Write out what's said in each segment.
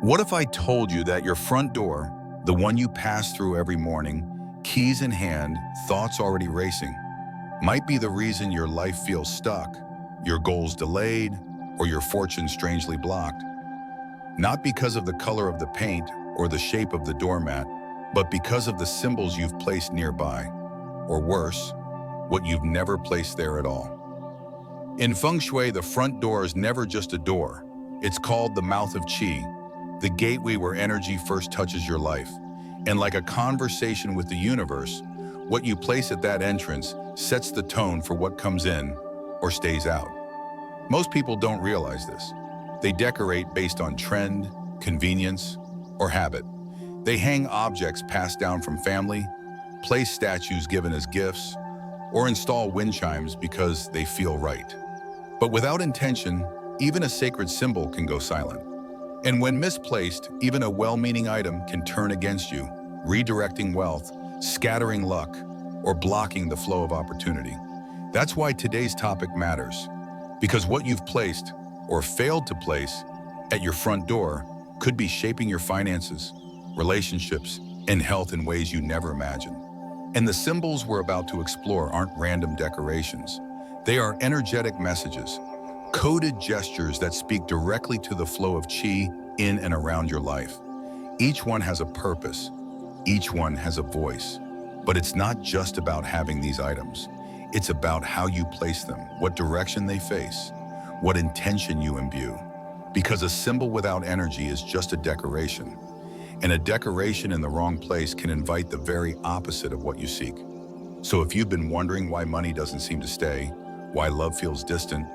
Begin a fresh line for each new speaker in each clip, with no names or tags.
What if I told you that your front door, the one you pass through every morning, keys in hand, thoughts already racing, might be the reason your life feels stuck, your goals delayed, or your fortune strangely blocked? Not because of the color of the paint or the shape of the doormat, but because of the symbols you've placed nearby, or worse, what you've never placed there at all. In Feng Shui, the front door is never just a door. It's called the mouth of Qi, the gateway where energy first touches your life. And like a conversation with the universe, what you place at that entrance sets the tone for what comes in or stays out. Most people don't realize this. They decorate based on trend, convenience, or habit. They hang objects passed down from family, place statues given as gifts, or install Windchimes because they feel right. But without intention, even a sacred symbol can go silent. And when misplaced, even a well-meaning item can turn against you, redirecting wealth, scattering luck, or blocking the flow of opportunity. That's why today's topic matters, because what you've placed, or failed to place, at your front door could be shaping your finances, relationships, and health in ways you never imagined. And the symbols we're about to explore aren't random decorations. They are energetic messages, coded gestures that speak directly to the flow of Qi in and around your life. Each one has a purpose. Each one has a voice. But it's not just about having these items. It's about how you place them, what direction they face, what intention you imbue. Because a symbol without energy is just a decoration. And a decoration in the wrong place can invite the very opposite of what you seek. So if you've been wondering why money doesn't seem to stay, why love feels distant,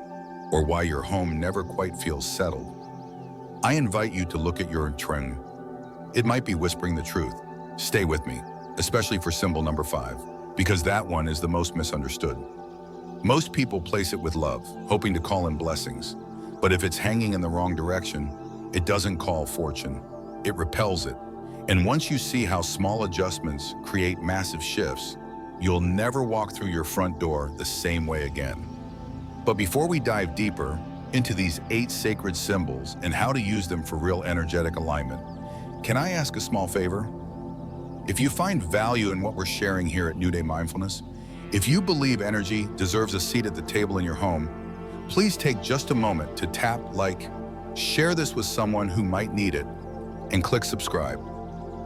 or why your home never quite feels settled, I invite you to look at your trend. It might be whispering the truth. Stay with me, especially for symbol number 5, because that one is the most misunderstood. Most people place it with love, hoping to call in blessings. But if it's hanging in the wrong direction, it doesn't call fortune. It repels it. And once you see how small adjustments create massive shifts, you'll never walk through your front door the same way again. But before we dive deeper into these 8 sacred symbols and how to use them for real energetic alignment, can I ask a small favor? If you find value in what we're sharing here at New Day Mindfulness, if you believe energy deserves a seat at the table in your home, please take just a moment to tap like, share this with someone who might need it, and click subscribe.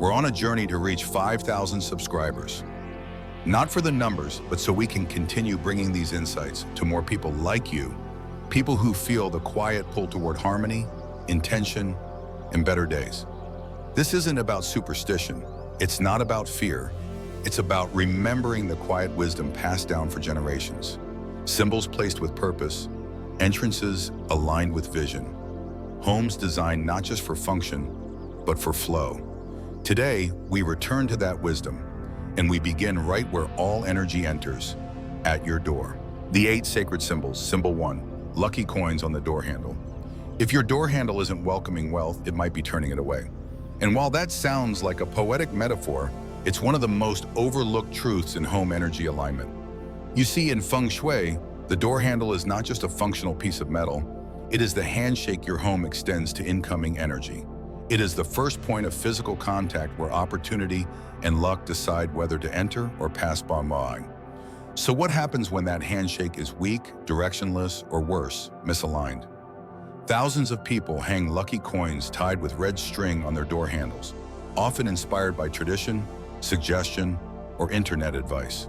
We're on a journey to reach 5,000 subscribers. Not for the numbers, but so we can continue bringing these insights to more people like you, people who feel the quiet pull toward harmony, intention, and better days. This isn't about superstition. It's not about fear. It's about remembering the quiet wisdom passed down for generations. Symbols placed with purpose, entrances aligned with vision, homes designed not just for function, but for flow. Today, we return to that wisdom, and we begin right where all energy enters, at your door. The 8 sacred symbols. Symbol 1, lucky coins on the door handle. If your door handle isn't welcoming wealth, it might be turning it away. And while that sounds like a poetic metaphor, it's one of the most overlooked truths in home energy alignment. You see, in Feng Shui, the door handle is not just a functional piece of metal. It is the handshake your home extends to incoming energy. It is the first point of physical contact where opportunity and luck decide whether to enter or pass by. So what happens when that handshake is weak, directionless, or worse, misaligned? Thousands of people hang lucky coins tied with red string on their door handles, often inspired by tradition, suggestion, or internet advice.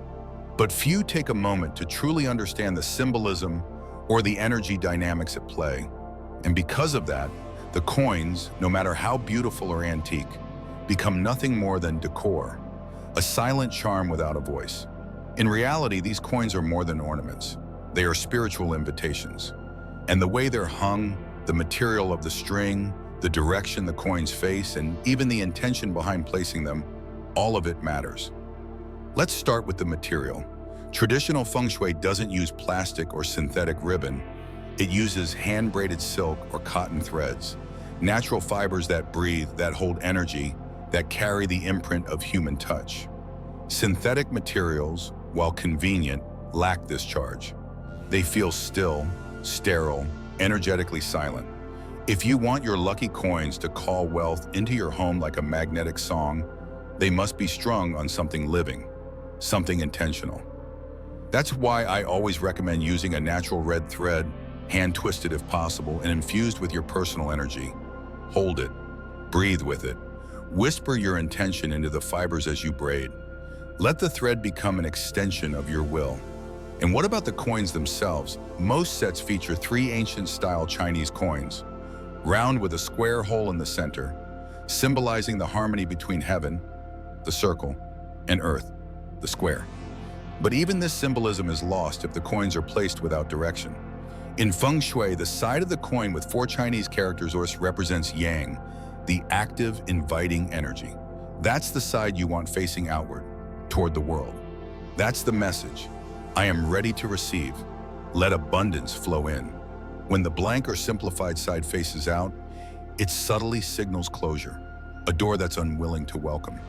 But few take a moment to truly understand the symbolism or the energy dynamics at play. And because of that, the coins, no matter how beautiful or antique, become nothing more than decor, a silent charm without a voice. In reality, these coins are more than ornaments. They are spiritual invitations. And the way they're hung, the material of the string, the direction the coins face, and even the intention behind placing them, all of it matters. Let's start with the material. Traditional Feng Shui doesn't use plastic or synthetic ribbon. It uses hand-braided silk or cotton threads, natural fibers that breathe, that hold energy, that carry the imprint of human touch. Synthetic materials, while convenient, lack this charge. They feel still, sterile, energetically silent. If you want your lucky coins to call wealth into your home like a magnetic song, they must be strung on something living, something intentional. That's why I always recommend using a natural red thread, hand-twisted if possible, and infused with your personal energy. Hold it, breathe with it, whisper your intention into the fibers as you braid. Let the thread become an extension of your will. And what about the coins themselves? Most sets feature 3 ancient-style Chinese coins, round with a square hole in the center, symbolizing the harmony between heaven, the circle, and earth, the square. But even this symbolism is lost if the coins are placed without direction. In Feng Shui, the side of the coin with 4 Chinese characters represents Yang, the active, inviting energy. That's the side you want facing outward, toward the world. That's the message. I am ready to receive. Let abundance flow in. When the blank or simplified side faces out, it subtly signals closure, a door that's unwilling to welcome.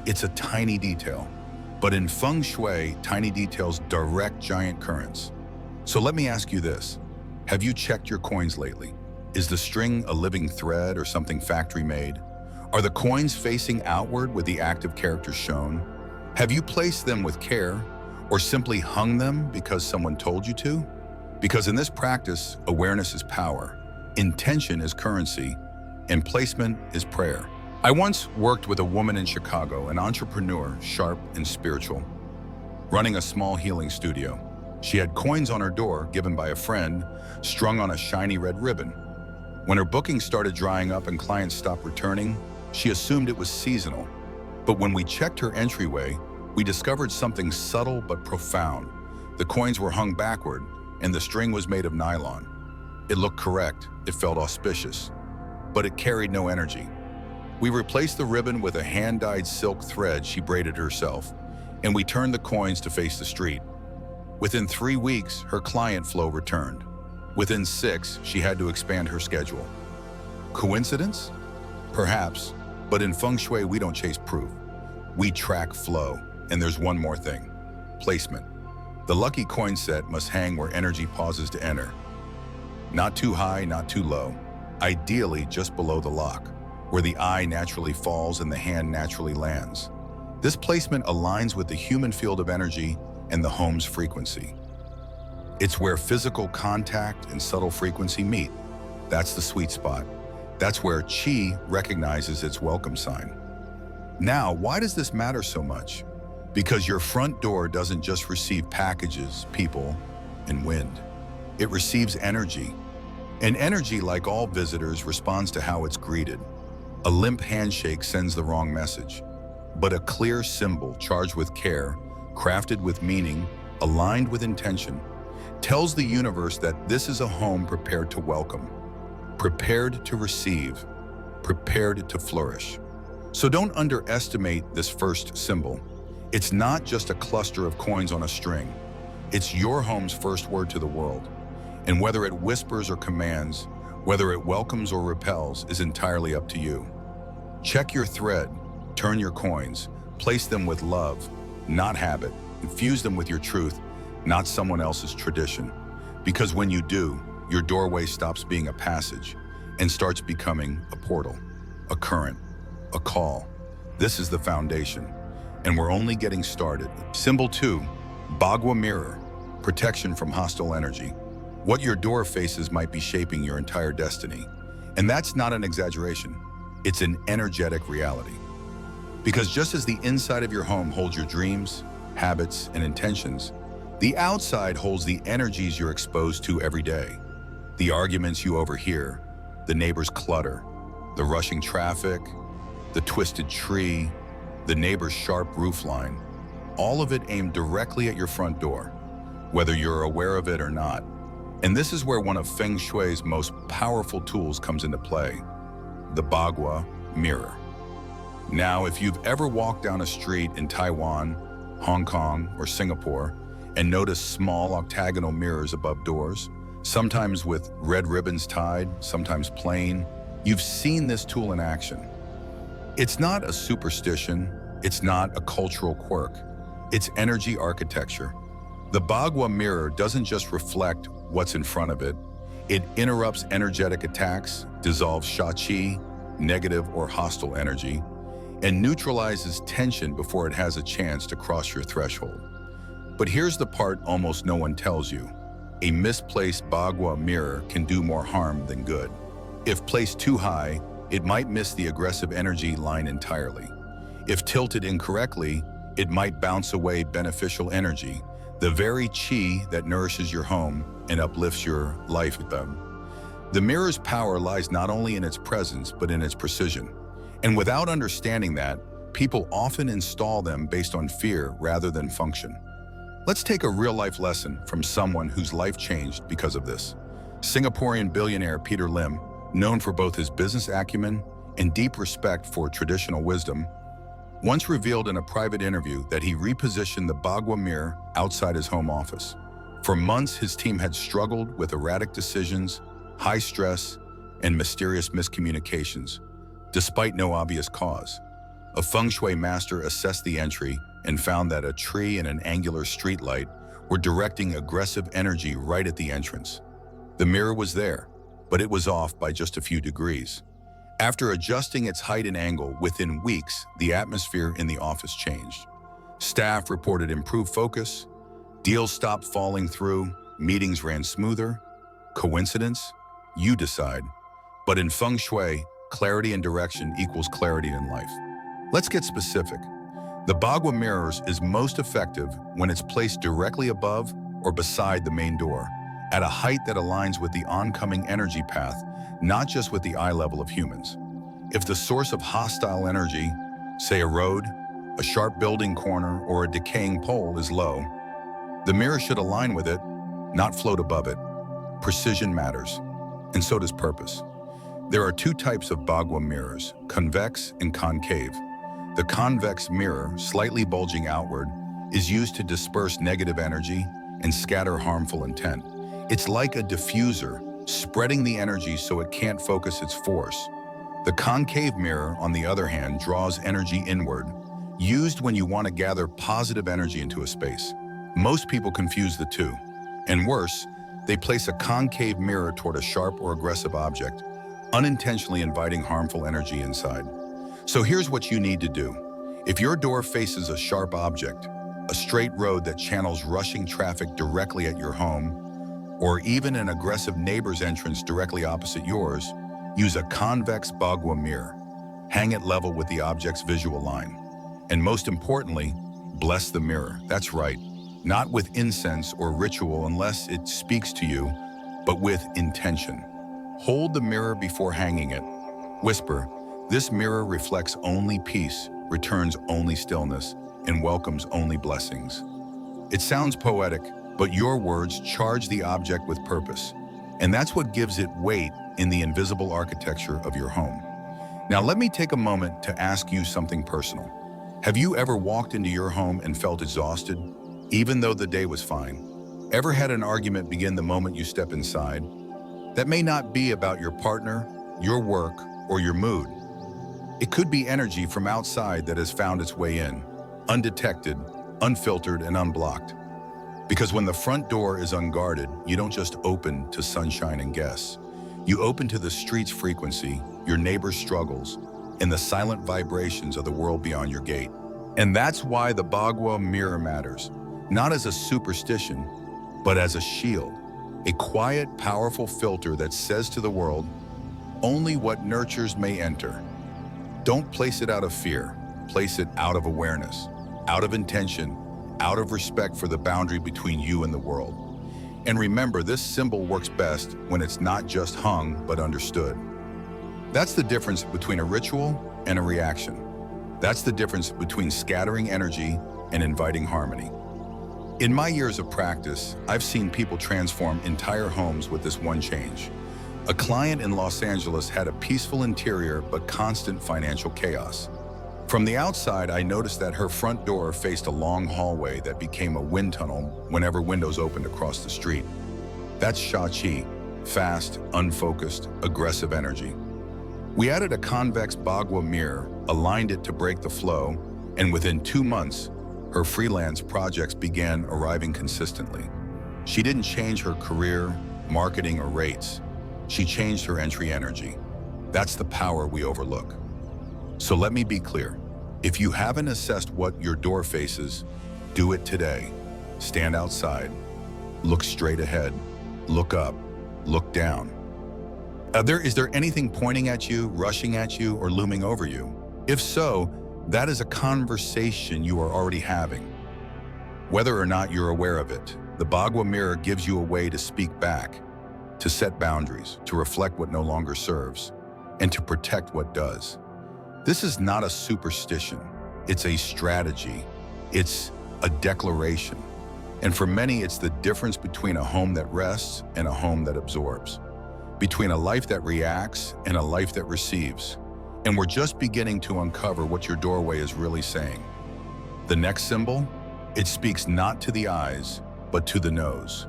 It's a tiny detail, but in Feng Shui, tiny details direct giant currents. So let me ask you this. Have you checked your coins lately? Is the string a living thread or something factory-made? Are the coins facing outward with the active characters shown? Have you placed them with care or simply hung them because someone told you to? Because in this practice, awareness is power, intention is currency, and placement is prayer. I once worked with a woman in Chicago, an entrepreneur, sharp and spiritual, running a small healing studio. She had coins on her door given by a friend, strung on a shiny red ribbon. When her bookings started drying up and clients stopped returning, she assumed it was seasonal. But when we checked her entryway, we discovered something subtle but profound. The coins were hung backward, and the string was made of nylon. It looked correct, it felt auspicious, but it carried no energy. We replaced the ribbon with a hand-dyed silk thread she braided herself, and we turned the coins to face the street. Within 3 weeks, her client flow returned. Within 6, she had to expand her schedule. Coincidence? Perhaps, but in Feng Shui, we don't chase proof. We track flow, and there's one more thing: placement. The lucky coin set must hang where energy pauses to enter. Not too high, not too low. Ideally, just below the lock, where the eye naturally falls and the hand naturally lands. This placement aligns with the human field of energy and the home's frequency. It's where physical contact and subtle frequency meet. That's the sweet spot. That's where Qi recognizes its welcome sign. Now, why does this matter so much? Because your front door doesn't just receive packages, people, and wind. It receives energy. And energy, like all visitors, responds to how it's greeted. A limp handshake sends the wrong message. But a clear symbol, charged with care, crafted with meaning, aligned with intention, tells the universe that this is a home prepared to welcome, prepared to receive, prepared to flourish. So don't underestimate this first symbol. It's not just a cluster of coins on a string. It's your home's first word to the world. And whether it whispers or commands, whether it welcomes or repels, is entirely up to you. Check your thread, turn your coins, place them with love, not habit. Infuse them with your truth, not someone else's tradition. Because when you do, your doorway stops being a passage and starts becoming a portal, a current, a call. This is the foundation, and we're only getting started. Symbol 2, Bagua mirror, protection from hostile energy. What your door faces might be shaping your entire destiny. And that's not an exaggeration. It's an energetic reality. Because just as the inside of your home holds your dreams, habits, and intentions, the outside holds the energies you're exposed to every day. The arguments you overhear, the neighbor's clutter, the rushing traffic, the twisted tree, the neighbor's sharp roofline, all of it aimed directly at your front door, whether you're aware of it or not. And this is where one of Feng Shui's most powerful tools comes into play, the Bagua mirror. Now, if you've ever walked down a street in Taiwan, Hong Kong, or Singapore and noticed small octagonal mirrors above doors, sometimes with red ribbons tied, sometimes plain, you've seen this tool in action. It's not a superstition, it's not a cultural quirk, it's energy architecture. The Bagua mirror doesn't just reflect what's in front of it, It interrupts energetic attacks, dissolves Sha-Qi, negative or hostile energy, and neutralizes tension before it has a chance to cross your threshold. But here's the part almost no one tells you. A misplaced Bagua mirror can do more harm than good. If placed too high, it might miss the aggressive energy line entirely. If tilted incorrectly, it might bounce away beneficial energy, the very qi that nourishes your home and uplifts your life. The mirror's power lies not only in its presence, but in its precision. And without understanding that, people often install them based on fear rather than function. Let's take a real-life lesson from someone whose life changed because of this. Singaporean billionaire Peter Lim, known for both his business acumen and deep respect for traditional wisdom, once revealed in a private interview that he repositioned the Bagua mirror outside his home office. For months, his team had struggled with erratic decisions, high stress, and mysterious miscommunications, despite no obvious cause. A Feng Shui master assessed the entry and found that a tree and an angular streetlight were directing aggressive energy right at the entrance. The mirror was there, but it was off by just a few degrees. After adjusting its height and angle, within weeks, the atmosphere in the office changed. Staff reported improved focus, deals stopped falling through, meetings ran smoother. Coincidence? You decide. But in Feng Shui, clarity and direction equals clarity in life. Let's get specific. The Bagua mirrors is most effective when it's placed directly above or beside the main door, at a height that aligns with the oncoming energy path, not just with the eye level of humans. If the source of hostile energy, say a road, a sharp building corner, or a decaying pole is low, the mirror should align with it, not float above it. Precision matters, and so does purpose. There are two types of Bagua mirrors, convex and concave. The convex mirror, slightly bulging outward, is used to disperse negative energy and scatter harmful intent. It's like a diffuser, spreading the energy so it can't focus its force. The concave mirror, on the other hand, draws energy inward, used when you want to gather positive energy into a space. Most people confuse the two. And worse, they place a concave mirror toward a sharp or aggressive object, unintentionally inviting harmful energy inside. So here's what you need to do. If your door faces a sharp object, a straight road that channels rushing traffic directly at your home, or even an aggressive neighbor's entrance directly opposite yours, use a convex Bagua mirror. Hang it level with the object's visual line. And most importantly, bless the mirror. That's right, not with incense or ritual unless it speaks to you, but with intention. Hold the mirror before hanging it. Whisper, "This mirror reflects only peace, returns only stillness, and welcomes only blessings." It sounds poetic, but your words charge the object with purpose. And that's what gives it weight in the invisible architecture of your home. Now let me take a moment to ask you something personal. Have you ever walked into your home and felt exhausted, even though the day was fine? Ever had an argument begin the moment you step inside? That may not be about your partner, your work, or your mood. It could be energy from outside that has found its way in, undetected, unfiltered, and unblocked. Because when the front door is unguarded, you don't just open to sunshine and guests. You open to the street's frequency, your neighbor's struggles, and the silent vibrations of the world beyond your gate. And that's why the Bagua mirror matters, not as a superstition, but as a shield, a quiet, powerful filter that says to the world, only what nurtures may enter. Don't place it out of fear, place it out of awareness, out of intention, out of respect for the boundary between you and the world. And remember, this symbol works best when it's not just hung, but understood. That's the difference between a ritual and a reaction. That's the difference between scattering energy and inviting harmony. In my years of practice, I've seen people transform entire homes with this one change. A client in Los Angeles had a peaceful interior but constant financial chaos. From the outside, I noticed that her front door faced a long hallway that became a wind tunnel whenever windows opened across the street. That's Sha-Qi, fast, unfocused, aggressive energy. We added a convex Bagua mirror, aligned it to break the flow, and within 2 months, her freelance projects began arriving consistently. She didn't change her career, marketing, or rates. She changed her entry energy. That's the power we overlook. So let me be clear. If you haven't assessed what your door faces, do it today. Stand outside. Look straight ahead. Look up. Look down. Is there anything pointing at you, rushing at you, or looming over you? If so, that is a conversation you are already having. Whether or not you're aware of it, the Bagua mirror gives you a way to speak back, to set boundaries, to reflect what no longer serves, and to protect what does. This is not a superstition. It's a strategy. It's a declaration. And for many, it's the difference between a home that rests and a home that absorbs, between a life that reacts and a life that receives. And we're just beginning to uncover what your doorway is really saying. The next symbol, it speaks not to the eyes, but to the nose.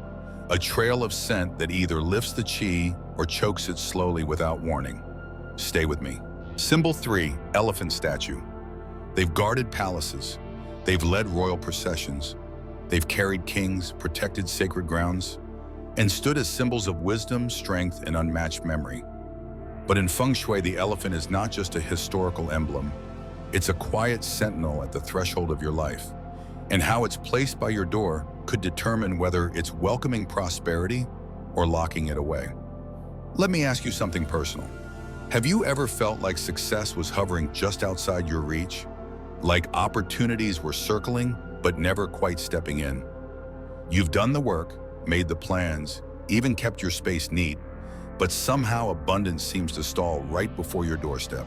A trail of scent that either lifts the chi or chokes it slowly without warning. Stay with me. Symbol 3, elephant statue. They've guarded palaces. They've led royal processions. They've carried kings, protected sacred grounds, and stood as symbols of wisdom, strength, and unmatched memory. But in Feng Shui, the elephant is not just a historical emblem. It's a quiet sentinel at the threshold of your life. And how it's placed by your door could determine whether it's welcoming prosperity or locking it away. Let me ask you something personal. Have you ever felt like success was hovering just outside your reach? Like opportunities were circling, but never quite stepping in? You've done the work, made the plans, even kept your space neat, but somehow abundance seems to stall right before your doorstep.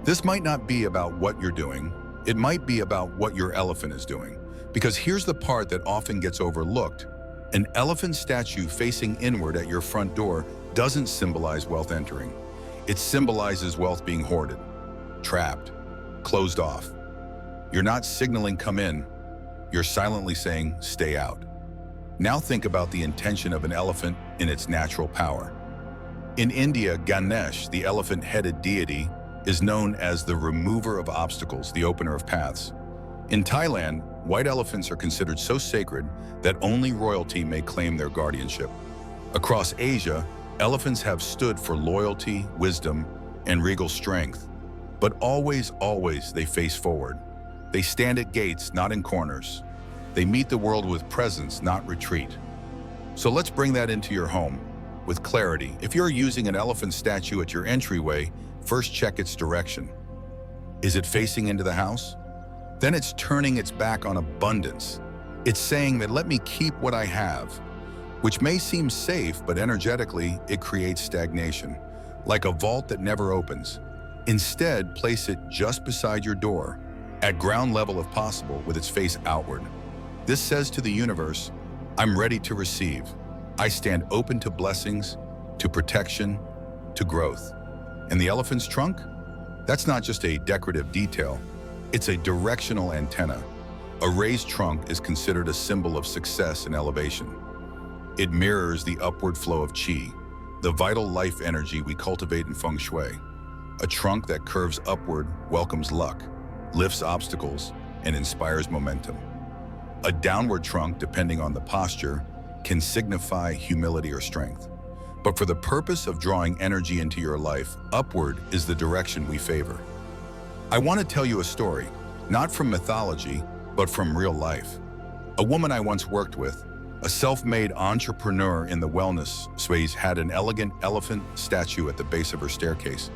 This might not be about what you're doing. It might be about what your elephant is doing. Because here's the part that often gets overlooked. An elephant statue facing inward at your front door doesn't symbolize wealth entering. It symbolizes wealth being hoarded, trapped, closed off. You're not signaling come in. You're silently saying stay out. Now think about the intention of an elephant in its natural power. In India, Ganesh, the elephant-headed deity, is known as the remover of obstacles, the opener of paths. In Thailand, white elephants are considered so sacred that only royalty may claim their guardianship. Across Asia, elephants have stood for loyalty, wisdom, and regal strength. But always, they face forward. They stand at gates, not in corners. They meet the world with presence, not retreat. So let's bring that into your home with clarity. If you're using an elephant statue at your entryway, first check its direction. Is it facing into the house? Then it's turning its back on abundance. It's saying that let me keep what I have, which may seem safe, but energetically it creates stagnation, like a vault that never opens. Instead, place it just beside your door, at ground level if possible, with its face outward. This says to the universe, I'm ready to receive. I stand open to blessings, to protection, to growth. And the elephant's trunk? That's not just a decorative detail. It's a directional antenna. A raised trunk is considered a symbol of success and elevation. It mirrors the upward flow of qi, the vital life energy we cultivate in Feng Shui. A trunk that curves upward welcomes luck, lifts obstacles, and inspires momentum. A downward trunk, depending on the posture, can signify humility or strength. But for the purpose of drawing energy into your life, upward is the direction we favor. I want to tell you a story, not from mythology, but from real life. A woman I once worked with, a self-made entrepreneur in the wellness space, had an elegant elephant statue at the base of her staircase.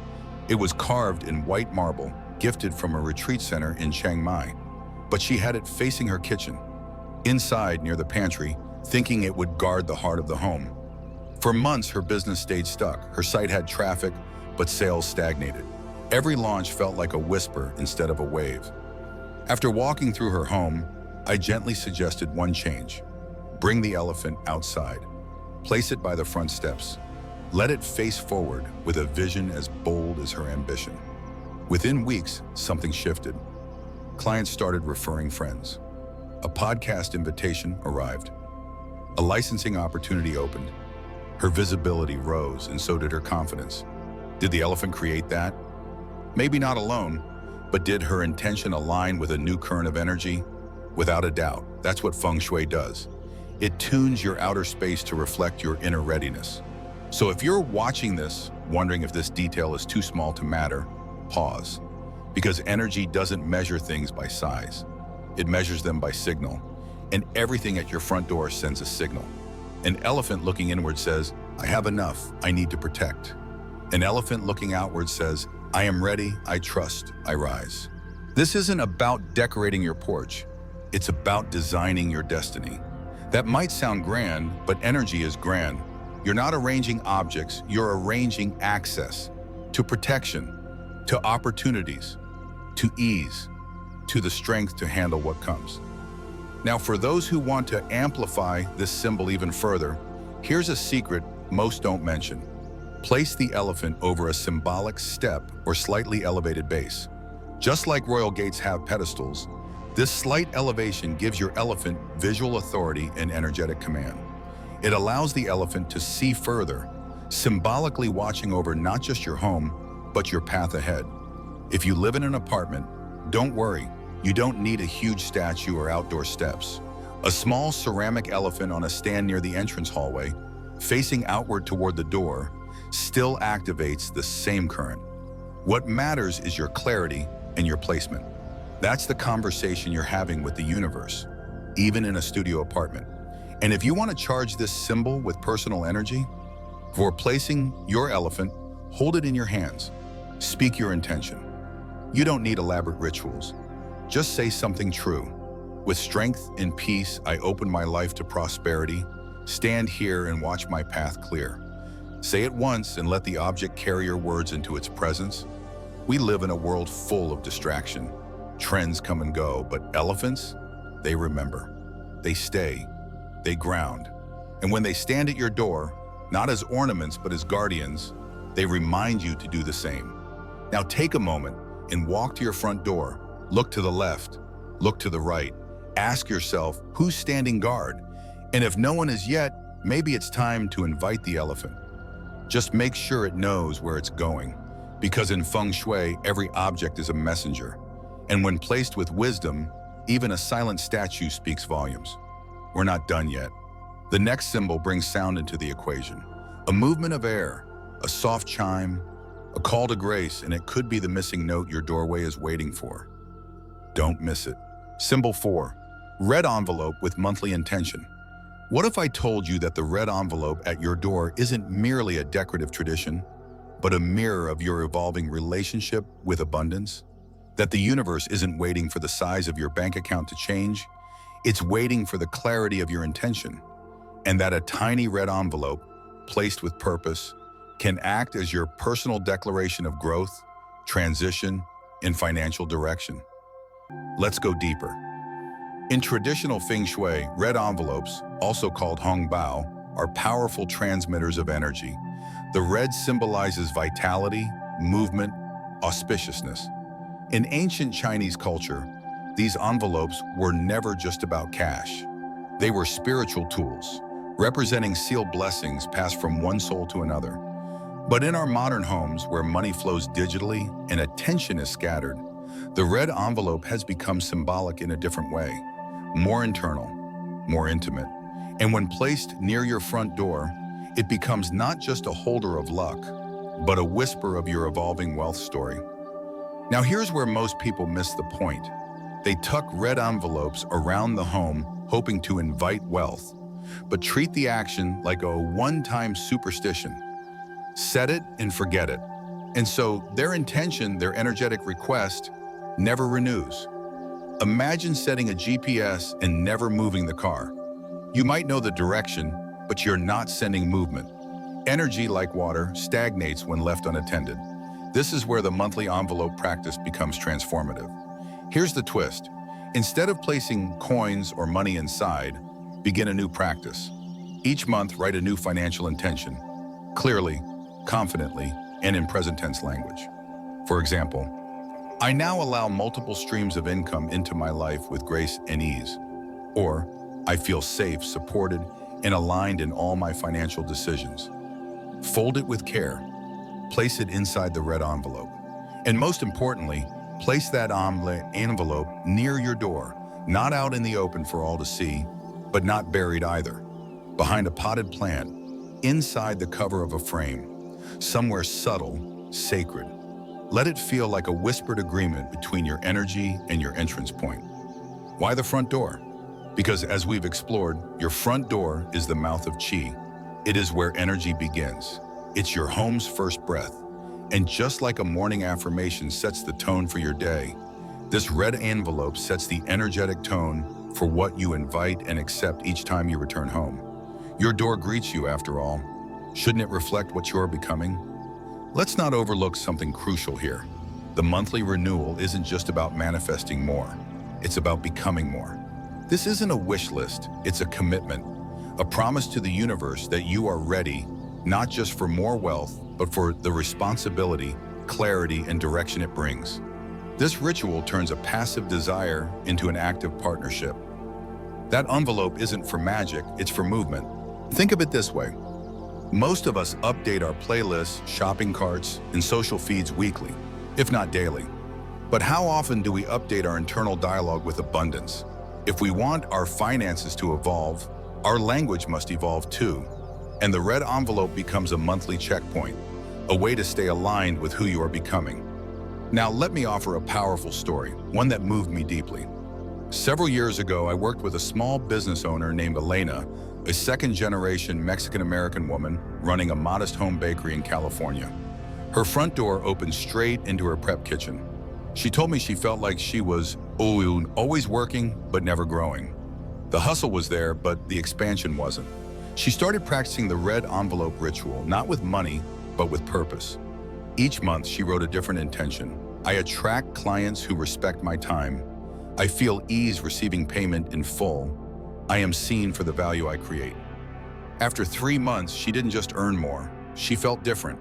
It was carved in white marble, gifted from a retreat center in Chiang Mai. But she had it facing her kitchen, inside near the pantry, thinking it would guard the heart of the home. For months, her business stayed stuck. Her site had traffic, but sales stagnated. Every launch felt like a whisper instead of a wave. After walking through her home, I gently suggested one change. Bring the elephant outside. Place it by the front steps. Let it face forward with a vision as bold as her ambition. Within weeks, something shifted. Clients started referring friends. A podcast invitation arrived. A licensing opportunity opened. Her visibility rose, and so did her confidence. Did the elephant create that? Maybe not alone, but did her intention align with a new current of energy? Without a doubt, that's what Feng Shui does. It tunes your outer space to reflect your inner readiness. So if you're watching this, wondering if this detail is too small to matter, pause. Because energy doesn't measure things by size. It measures them by signal. And everything at your front door sends a signal. An elephant looking inward says, I have enough, I need to protect. An elephant looking outward says, I am ready, I trust, I rise. This isn't about decorating your porch. It's about designing your destiny. That might sound grand, but energy is grand. You're not arranging objects, you're arranging access to protection, to opportunities, to ease, to the strength to handle what comes. Now, for those who want to amplify this symbol even further, here's a secret most don't mention. Place the elephant over a symbolic step or slightly elevated base. Just like royal gates have pedestals, this slight elevation gives your elephant visual authority and energetic command. It allows the elephant to see further, symbolically watching over not just your home, but your path ahead. If you live in an apartment, don't worry. You don't need a huge statue or outdoor steps. A small ceramic elephant on a stand near the entrance hallway, facing outward toward the door, still activates the same current. What matters is your clarity and your placement. That's the conversation you're having with the universe, even in a studio apartment. And if you want to charge this symbol with personal energy, for placing your elephant, hold it in your hands. Speak your intention. You don't need elaborate rituals. Just say something true. With strength and peace, I open my life to prosperity. Stand here and watch my path clear. Say it once and let the object carry your words into its presence. We live in a world full of distraction. Trends come and go, but elephants, they remember. They stay, they ground. And when they stand at your door, not as ornaments but as guardians, they remind you to do the same. Now take a moment and walk to your front door. Look to the left, look to the right. Ask yourself, who's standing guard? And if no one is yet, maybe it's time to invite the elephant. Just make sure it knows where it's going. Because in Feng Shui, every object is a messenger. And when placed with wisdom, even a silent statue speaks volumes. We're not done yet. The next symbol brings sound into the equation. A movement of air, a soft chime, a call to grace, and it could be the missing note your doorway is waiting for. Don't miss it. Symbol 4, red envelope with monthly intention. What if I told you that the red envelope at your door isn't merely a decorative tradition, but a mirror of your evolving relationship with abundance? That the universe isn't waiting for the size of your bank account to change, it's waiting for the clarity of your intention. And that a tiny red envelope, placed with purpose, can act as your personal declaration of growth, transition, and financial direction. Let's go deeper. In traditional Feng Shui, red envelopes, also called Hongbao, are powerful transmitters of energy. The red symbolizes vitality, movement, auspiciousness. In ancient Chinese culture, these envelopes were never just about cash. They were spiritual tools, representing sealed blessings passed from one soul to another. But in our modern homes, where money flows digitally and attention is scattered, the red envelope has become symbolic in a different way, more internal, more intimate. And when placed near your front door, it becomes not just a holder of luck, but a whisper of your evolving wealth story. Now here's where most people miss the point. They tuck red envelopes around the home, hoping to invite wealth, but treat the action like a one-time superstition. Set it and forget it. And so their intention, their energetic request, never renews. Imagine setting a GPS and never moving the car. You might know the direction, but you're not sending movement. Energy, like water, stagnates when left unattended. This is where the monthly envelope practice becomes transformative. Here's the twist. Instead of placing coins or money inside, begin a new practice. Each month, write a new financial intention, clearly, confidently, and in present tense language. For example, I now allow multiple streams of income into my life with grace and ease. Or, I feel safe, supported, and aligned in all my financial decisions. Fold it with care. Place it inside the red envelope. And most importantly, place that envelope near your door, not out in the open for all to see, but not buried either. Behind a potted plant, inside the cover of a frame, somewhere subtle, sacred. Let it feel like a whispered agreement between your energy and your entrance point. Why the front door? Because as we've explored, your front door is the mouth of Qi. It is where energy begins. It's your home's first breath. And just like a morning affirmation sets the tone for your day, this red envelope sets the energetic tone for what you invite and accept each time you return home. Your door greets you, after all. Shouldn't it reflect what you're becoming? Let's not overlook something crucial here. The monthly renewal isn't just about manifesting more. It's about becoming more. This isn't a wish list, it's a commitment, a promise to the universe that you are ready, not just for more wealth, but for the responsibility, clarity, and direction it brings. This ritual turns a passive desire into an active partnership. That envelope isn't for magic, it's for movement. Think of it this way. Most of us update our playlists, shopping carts, and social feeds weekly, if not daily. But how often do we update our internal dialogue with abundance? If we want our finances to evolve, our language must evolve too. And the red envelope becomes a monthly checkpoint, a way to stay aligned with who you are becoming. Now, let me offer a powerful story, one that moved me deeply. Several years ago, I worked with a small business owner named Elena, a second-generation Mexican-American woman running a modest home bakery in California. Her front door opened straight into her prep kitchen. She told me she felt like she was always working, but never growing. The hustle was there, but the expansion wasn't. She started practicing the red envelope ritual, not with money, but with purpose. Each month, she wrote a different intention. I attract clients who respect my time. I feel ease receiving payment in full. I am seen for the value I create. After 3 months, she didn't just earn more, she felt different.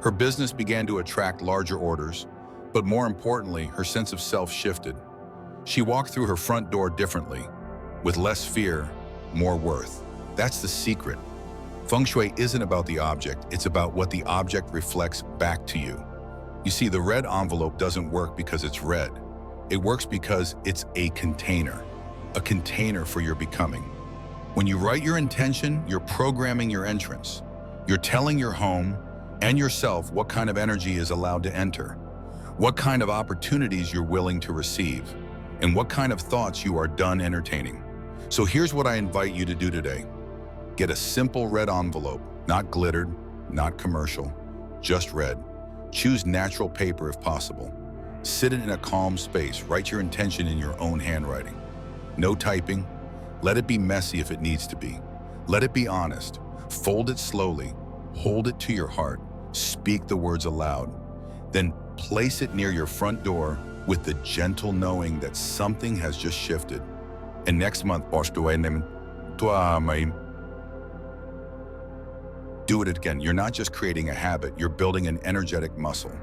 Her business began to attract larger orders, but more importantly, her sense of self shifted. She walked through her front door differently, with less fear, more worth. That's the secret. Feng Shui isn't about the object, it's about what the object reflects back to you. You see, the red envelope doesn't work because it's red. It works because it's a container for your becoming. When you write your intention, you're programming your entrance. You're telling your home and yourself what kind of energy is allowed to enter, what kind of opportunities you're willing to receive, and what kind of thoughts you are done entertaining. So here's what I invite you to do today. Get a simple red envelope, not glittered, not commercial, just red. Choose natural paper if possible. Sit in a calm space, write your intention in your own handwriting. No typing. Let it be messy if it needs to be. Let it be honest. Fold it slowly. Hold it to your heart. Speak the words aloud. Then place it near your front door with the gentle knowing that something has just shifted. And next month, do it again. You're not just creating a habit, you're building an energetic muscle.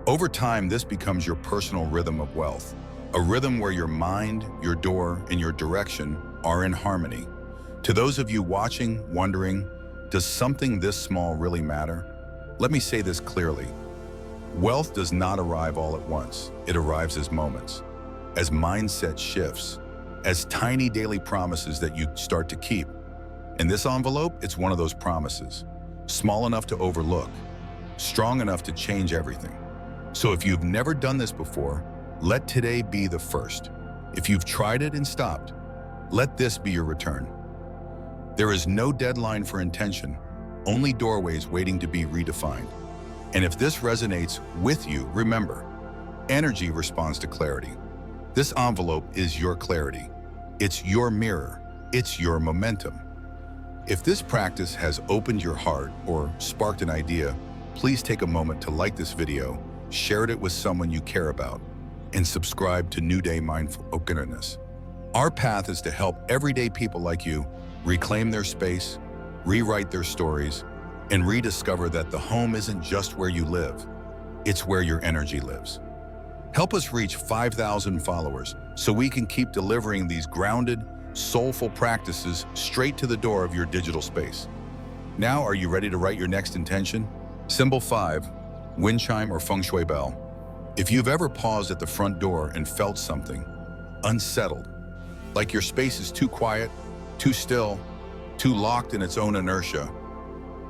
Over time, this becomes your personal rhythm of wealth. A rhythm where your mind, your door, and your direction are in harmony. To those of you watching, wondering, does something this small really matter? Let me say this clearly. Wealth does not arrive all at once. It arrives as moments, as mindset shifts, as tiny daily promises that you start to keep. In this envelope, it's one of those promises, small enough to overlook, strong enough to change everything. So if you've never done this before, let today be the first. If you've tried it and stopped, let this be your return. There is no deadline for intention, only doorways waiting to be redefined. And if this resonates with you, remember, energy responds to clarity. This envelope is your clarity. It's your mirror. It's your momentum. If this practice has opened your heart or sparked an idea, please take a moment to like this video, share it with someone you care about, and subscribe to New Day Mindfulness. Our path is to help everyday people like you reclaim their space, rewrite their stories, and rediscover that the home isn't just where you live, it's where your energy lives. Help us reach 5,000 followers so we can keep delivering these grounded, soulful practices straight to the door of your digital space. Now, are you ready to write your next intention? Symbol 5, wind chime or Feng Shui bell. If you've ever paused at the front door and felt something, unsettled, like your space is too quiet too still, too locked in its own inertia,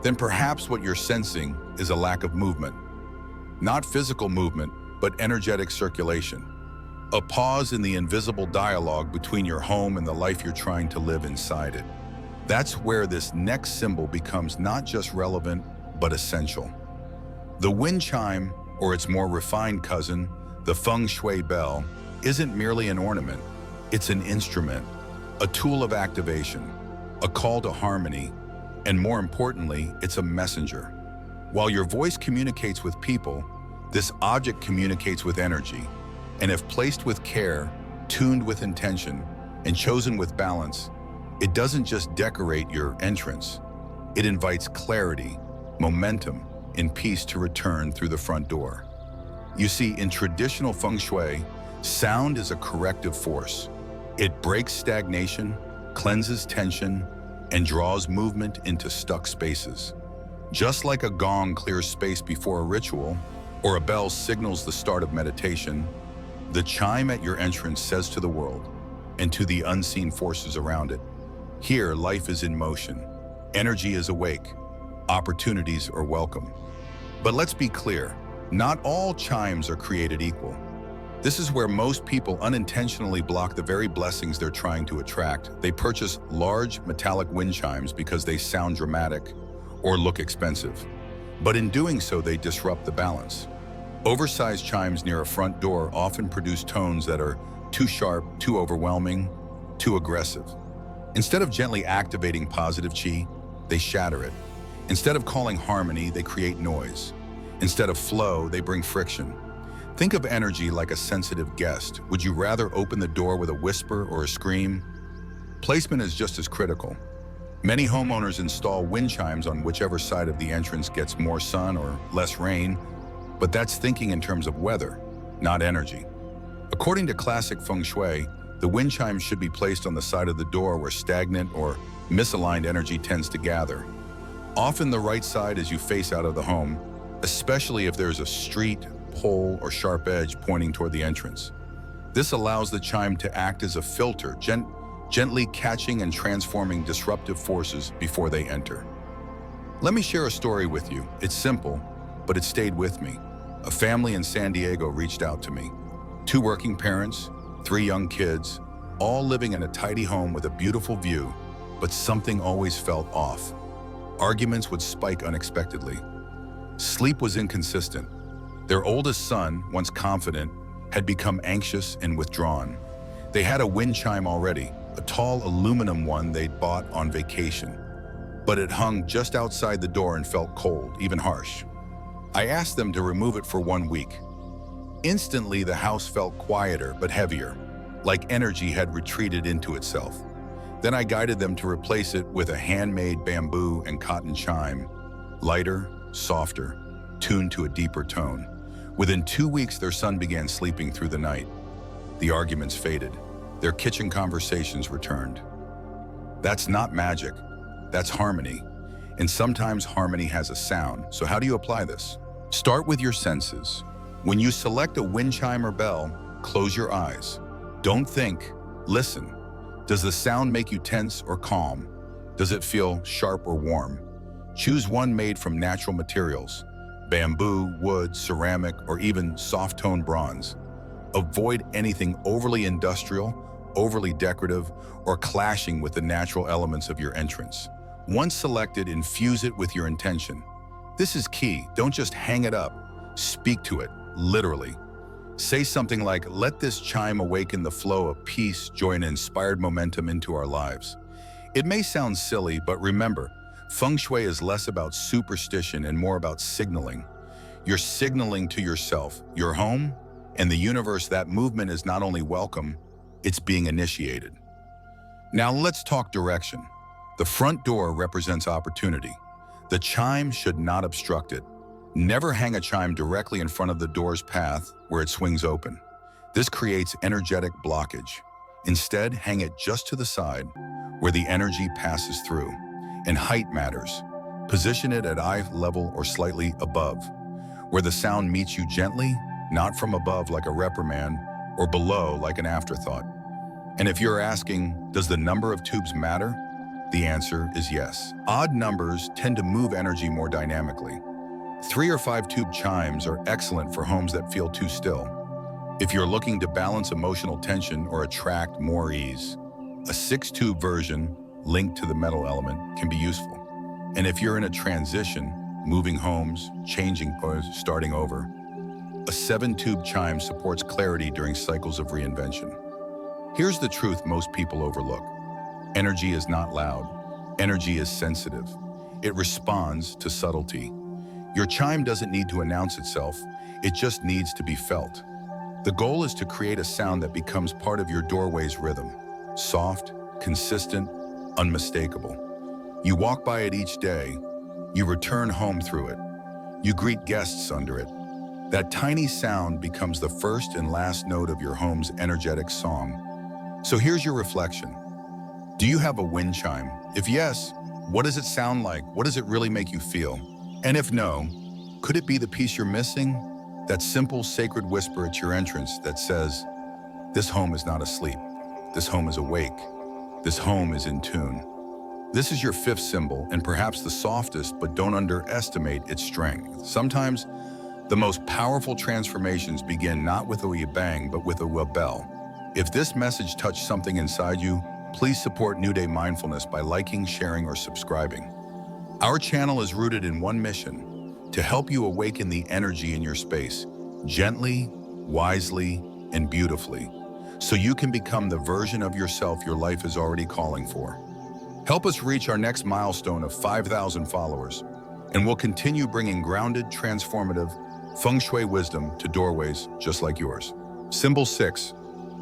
then perhaps what you're sensing is a lack of movement. Not physical movement, but energetic circulation. A pause in the invisible dialogue between your home and the life you're trying to live inside it. That's where this next symbol becomes not just relevant, but essential. The wind chime, or its more refined cousin, the Feng Shui bell, isn't merely an ornament. It's an instrument, a tool of activation, a call to harmony, and more importantly, it's a messenger. While your voice communicates with people, this object communicates with energy. And if placed with care, tuned with intention, and chosen with balance, it doesn't just decorate your entrance. It invites clarity, momentum, and peace to return through the front door. You see, in traditional Feng Shui, sound is a corrective force. It breaks stagnation, cleanses tension, and draws movement into stuck spaces. Just like a gong clears space before a ritual, or a bell signals the start of meditation, the chime at your entrance says to the world, and to the unseen forces around it, here life is in motion, energy is awake, opportunities are welcome. But let's be clear, not all chimes are created equal. This is where most people unintentionally block the very blessings they're trying to attract. They purchase large metallic wind chimes because they sound dramatic or look expensive. But in doing so, they disrupt the balance. Oversized chimes near a front door often produce tones that are too sharp, too overwhelming, too aggressive. Instead of gently activating positive chi, they shatter it. Instead of calling harmony, they create noise. Instead of flow, they bring friction. Think of energy like a sensitive guest. Would you rather open the door with a whisper or a scream? Placement is just as critical. Many homeowners install wind chimes on whichever side of the entrance gets more sun or less rain, but that's thinking in terms of weather, not energy. According to classic Feng Shui, the wind chimes should be placed on the side of the door where stagnant or misaligned energy tends to gather. Often the right side as you face out of the home, especially if there's a street, pole, or sharp edge pointing toward the entrance. This allows the chime to act as a filter, gently catching and transforming disruptive forces before they enter. Let me share a story with you. It's simple, but it stayed with me. A family in San Diego reached out to me. 2 working parents, 3 young kids, all living in a tidy home with a beautiful view, but something always felt off. Arguments would spike unexpectedly. Sleep was inconsistent. Their oldest son, once confident, had become anxious and withdrawn. They had a wind chime already, a tall aluminum one they'd bought on vacation. But it hung just outside the door and felt cold, even harsh. I asked them to remove it for 1 week. Instantly, the house felt quieter but heavier, like energy had retreated into itself. Then I guided them to replace it with a handmade bamboo and cotton chime, lighter, softer, tuned to a deeper tone. Within 2 weeks, their son began sleeping through the night. The arguments faded. Their kitchen conversations returned. That's not magic. That's harmony. And sometimes harmony has a sound. So how do you apply this? Start with your senses. When you select a wind chime or bell, close your eyes. Don't think, listen. Does the sound make you tense or calm? Does it feel sharp or warm? Choose one made from natural materials. Bamboo, wood, ceramic, or even soft-toned bronze. Avoid anything overly industrial, overly decorative, or clashing with the natural elements of your entrance. Once selected, infuse it with your intention. This is key. Don't just hang it up. Speak to it, literally. Say something like, let this chime awaken the flow of peace, joy, and inspired momentum into our lives. It may sound silly, but remember, Feng Shui is less about superstition and more about signaling. You're signaling to yourself, your home, and the universe that movement is not only welcome, it's being initiated. Now let's talk direction. The front door represents opportunity. The chime should not obstruct it. Never hang a chime directly in front of the door's path where it swings open. This creates energetic blockage. Instead, hang it just to the side where the energy passes through. And height matters. Position it at eye level or slightly above, where the sound meets you gently, not from above like a reprimand, or below like an afterthought. And if you're asking, does the number of tubes matter? The answer is yes. Odd numbers tend to move energy more dynamically. 3 or 5 tube chimes are excellent for homes that feel too still. If you're looking to balance emotional tension or attract more ease, a 6-tube version linked to the metal element can be useful. And if you're in a transition, moving homes, changing or starting over, a 7-tube chime supports clarity during cycles of reinvention. Here's the truth most people overlook. Energy is not loud. Energy is sensitive. It responds to subtlety. Your chime doesn't need to announce itself. It just needs to be felt. The goal is to create a sound that becomes part of your doorway's rhythm. Soft, consistent, unmistakable. You walk by it each day. You return home through it. You greet guests under it. That tiny sound becomes the first and last note of your home's energetic song. So here's your reflection. Do you have a wind chime? If yes, what does it sound like? What does it really make you feel? And if no, could it be the piece you're missing? That simple, sacred whisper at your entrance that says, this home is not asleep. This home is awake. This home is in tune. This is your 5th symbol, and perhaps the softest, but don't underestimate its strength. Sometimes, the most powerful transformations begin not with a bang, but with a bell. If this message touched something inside you, please support New Day Mindfulness by liking, sharing, or subscribing. Our channel is rooted in one mission: to help you awaken the energy in your space, gently, wisely, and beautifully, so you can become the version of yourself your life is already calling for. Help us reach our next milestone of 5,000 followers, and we'll continue bringing grounded, transformative Feng Shui wisdom to doorways just like yours. Symbol 6,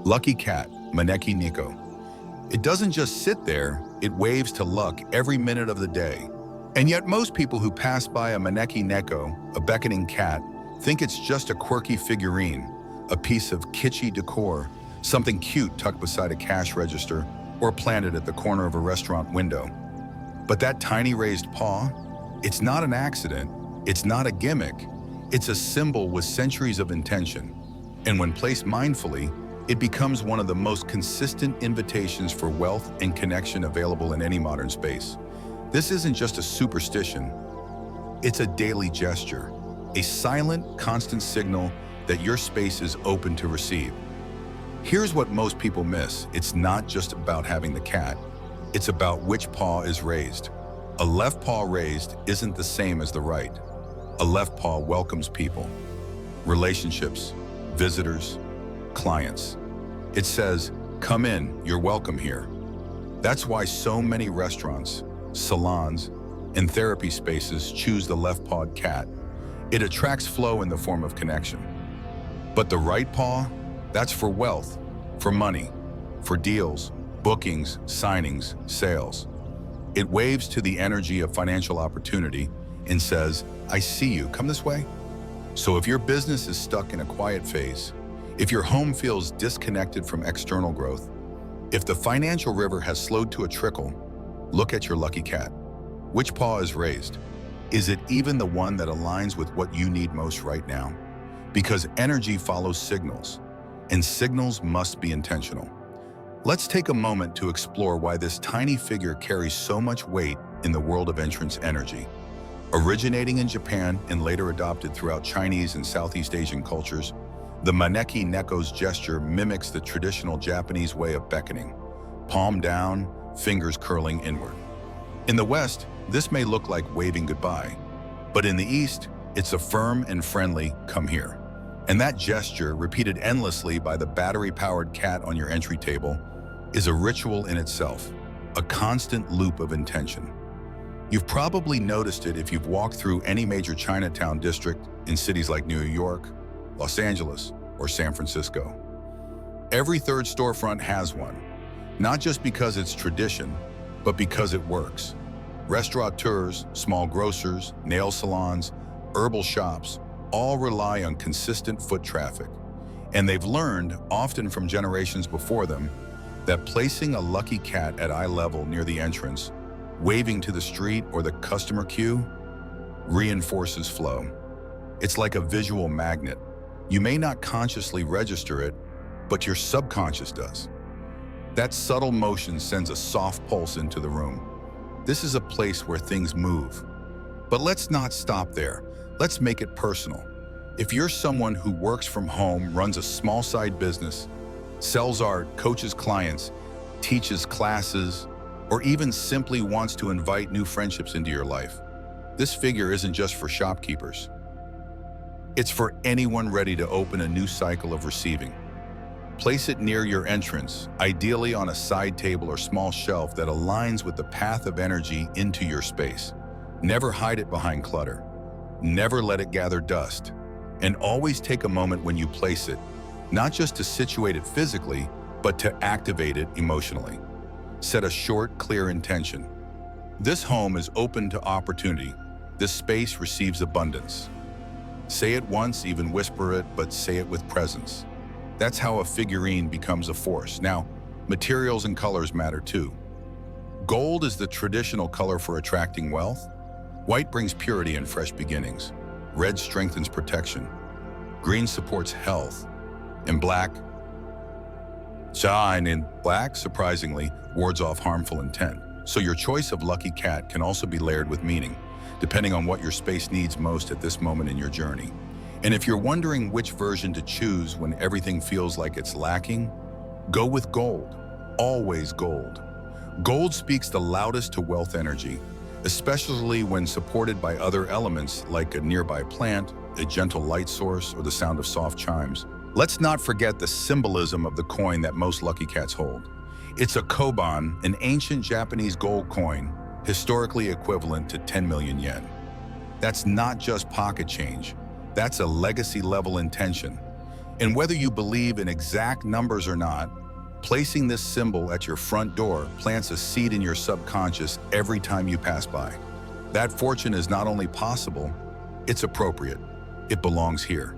Lucky Cat, Maneki Neko. It doesn't just sit there, it waves to luck every minute of the day. And yet most people who pass by a Maneki Neko, a beckoning cat, think it's just a quirky figurine, a piece of kitschy decor, something cute tucked beside a cash register or planted at the corner of a restaurant window. But that tiny raised paw, it's not an accident, it's not a gimmick, it's a symbol with centuries of intention. And when placed mindfully, it becomes one of the most consistent invitations for wealth and connection available in any modern space. This isn't just a superstition, it's a daily gesture, a silent, constant signal that your space is open to receive. Here's what most people miss. It's not just about having the cat, it's about which paw is raised. A left paw raised isn't the same as the right. A left paw welcomes people, relationships, visitors, clients. It says, come in, you're welcome here. That's why so many restaurants, salons, and therapy spaces choose the left-pawed cat. It attracts flow in the form of connection. But the right paw, that's for wealth, for money, for deals, bookings, signings, sales. It waves to the energy of financial opportunity and says, I see you, come this way. So if your business is stuck in a quiet phase, if your home feels disconnected from external growth, if the financial river has slowed to a trickle, look at your lucky cat. Which paw is raised? Is it even the one that aligns with what you need most right now? Because energy follows signals, and signals must be intentional. Let's take a moment to explore why this tiny figure carries so much weight in the world of entrance energy. Originating in Japan and later adopted throughout Chinese and Southeast Asian cultures, the Maneki Neko's gesture mimics the traditional Japanese way of beckoning, palm down, fingers curling inward. In the West, this may look like waving goodbye, but in the East, it's a firm and friendly come here. And that gesture, repeated endlessly by the battery-powered cat on your entry table, is a ritual in itself, a constant loop of intention. You've probably noticed it if you've walked through any major Chinatown district in cities like New York, Los Angeles, or San Francisco. Every third storefront has one, not just because it's tradition, but because it works. Restaurateurs, small grocers, nail salons, herbal shops, all rely on consistent foot traffic. And they've learned, often from generations before them, that placing a lucky cat at eye level near the entrance, waving to the street or the customer queue, reinforces flow. It's like a visual magnet. You may not consciously register it, but your subconscious does. That subtle motion sends a soft pulse into the room. This is a place where things move. But let's not stop there. Let's make it personal. If you're someone who works from home, runs a small side business, sells art, coaches clients, teaches classes, or even simply wants to invite new friendships into your life, this figure isn't just for shopkeepers. It's for anyone ready to open a new cycle of receiving. Place it near your entrance, ideally on a side table or small shelf that aligns with the path of energy into your space. Never hide it behind clutter. Never let it gather dust. And always take a moment when you place it, not just to situate it physically, but to activate it emotionally. Set a short, clear intention. This home is open to opportunity. This space receives abundance. Say it once, even whisper it, but say it with presence. That's how a figurine becomes a force. Now, materials and colors matter too. Gold is the traditional color for attracting wealth. White brings purity and fresh beginnings. Red strengthens protection. Green supports health. And black, surprisingly, wards off harmful intent. So your choice of lucky cat can also be layered with meaning, depending on what your space needs most at this moment in your journey. And if you're wondering which version to choose when everything feels like it's lacking, go with gold. Always gold. Gold speaks the loudest to wealth energy, especially when supported by other elements like a nearby plant, a gentle light source, or the sound of soft chimes. Let's not forget the symbolism of the coin that most lucky cats hold. It's a koban, an ancient Japanese gold coin, historically equivalent to 10 million yen. That's not just pocket change. That's a legacy-level intention. And whether you believe in exact numbers or not, placing this symbol at your front door plants a seed in your subconscious every time you pass by. That fortune is not only possible, it's appropriate. It belongs here.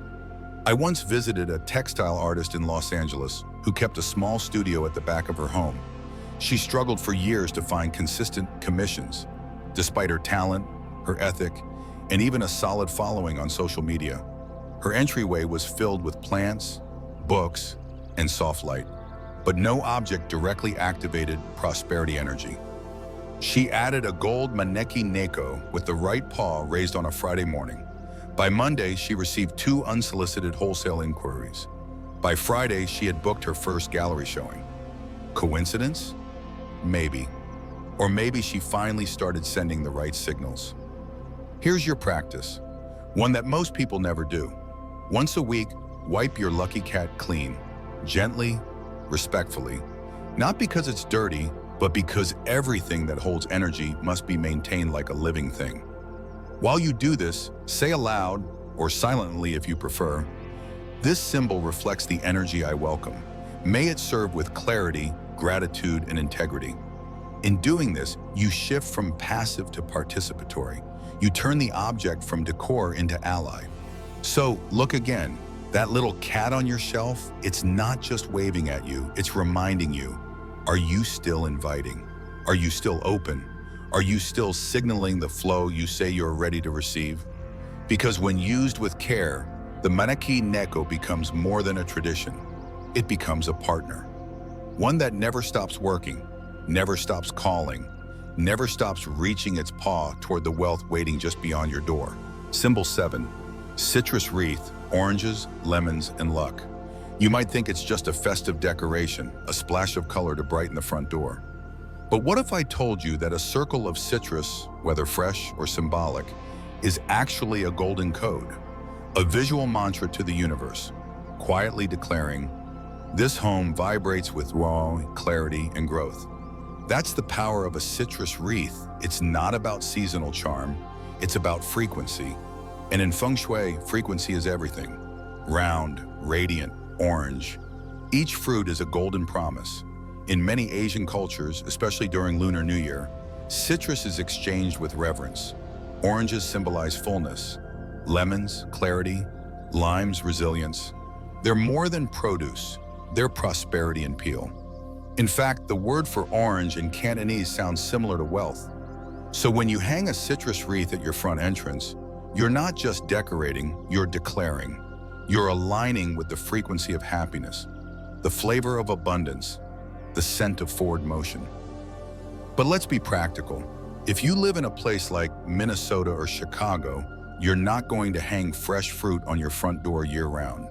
I once visited a textile artist in Los Angeles who kept a small studio at the back of her home. She struggled for years to find consistent commissions, despite her talent, her ethic, and even a solid following on social media. Her entryway was filled with plants, books, and soft light, but no object directly activated prosperity energy. She added a gold maneki neko with the right paw raised on a Friday morning. By Monday, she received 2 unsolicited wholesale inquiries. By Friday, she had booked her first gallery showing. Coincidence? Maybe. Or maybe she finally started sending the right signals. Here's your practice, one that most people never do. Once a week, wipe your lucky cat clean, gently, respectfully. Not because it's dirty, but because everything that holds energy must be maintained like a living thing. While you do this, say aloud, or silently if you prefer, "This symbol reflects the energy I welcome. May it serve with clarity, gratitude, and integrity." In doing this, you shift from passive to participatory. You turn the object from decor into ally. So look again, that little cat on your shelf, it's not just waving at you, it's reminding you, are you still inviting? Are you still open? Are you still signaling the flow you say you're ready to receive? Because when used with care, the maneki neko becomes more than a tradition. It becomes a partner. One that never stops working, never stops calling, never stops reaching its paw toward the wealth waiting just beyond your door. Symbol 7, citrus wreath, oranges, lemons, and luck. You might think it's just a festive decoration, a splash of color to brighten the front door. But what if I told you that a circle of citrus, whether fresh or symbolic, is actually a golden code, a visual mantra to the universe, quietly declaring, "This home vibrates with raw clarity and growth." That's the power of a citrus wreath. It's not about seasonal charm, it's about frequency. And in Feng Shui, frequency is everything. Round, radiant, orange. Each fruit is a golden promise. In many Asian cultures, especially during Lunar New Year, citrus is exchanged with reverence. Oranges symbolize fullness, lemons, clarity, limes, resilience. They're more than produce, they're prosperity and peel. In fact, the word for orange in Cantonese sounds similar to wealth. So when you hang a citrus wreath at your front entrance, you're not just decorating, you're declaring. You're aligning with the frequency of happiness, the flavor of abundance, the scent of forward motion. But let's be practical. If you live in a place like Minnesota or Chicago, you're not going to hang fresh fruit on your front door year-round.